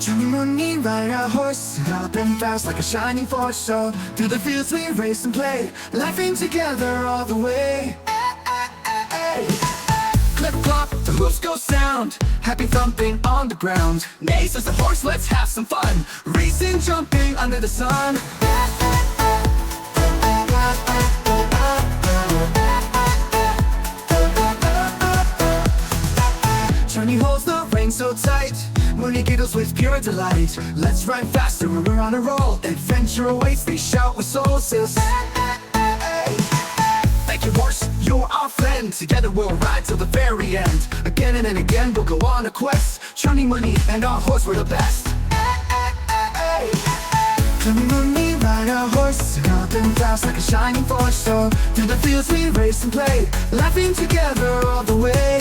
Chunni, Munni, ride our horse, galloping fast like a shining force. So through the fields we race and play, laughing together all the way. Clip clop, the hoofs go sound, happy thumping on the ground. Neigh says the horse, let's have some fun, racing, jumping under the sun. Chunni holds the reins so tight, Munni giggles with pure delight. Let's ride faster when we're on a roll, adventure awaits, they shout with soul, says. Thank you, horse, you're our friend. Together we'll ride till the very end. Again and again we'll go on a quest. Chunni, Munni, and our horse, we're the best. Chunni, Munni, ride our horse, galloping fast like a shining force. So through the fields we race and play, laughing together all the way.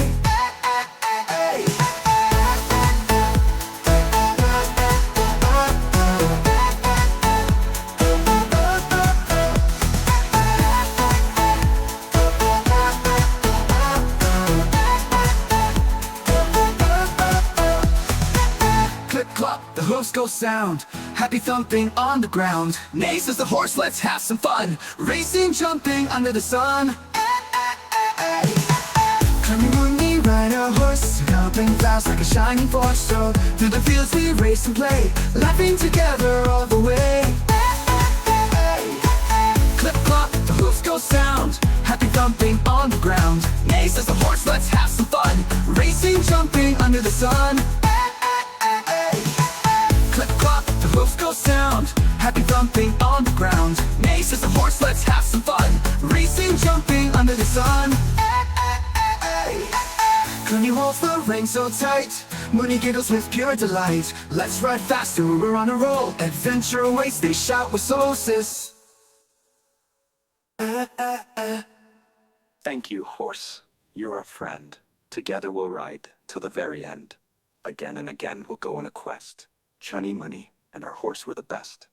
Clop, the hoofs go sound, happy thumping on the ground. Neigh says the horse, let's have some fun, racing, jumping under the sun. Chunni, Munni, ride our horse, galloping fast like a shining force. So through the fields we race and play, laughing together all the way. Clip clop, the hoofs go sound, happy thumping on the ground. Neigh says the horse, let's have some fun, racing, jumping under the sun. Clip clop, the hoofs go sound, happy thumping on the ground. Neigh says the horse, let's have some fun, racing, jumping under the sun. Chunni holds the reins so tight, Munni giggles with pure delight. Let's ride faster, we're on a roll, adventure awaits, they shout with soul, sis. Thank you, horse, you're our friend. Together we'll ride till the very end. Again and again we'll go on a quest. Chunni, Munni, and our horse were the best.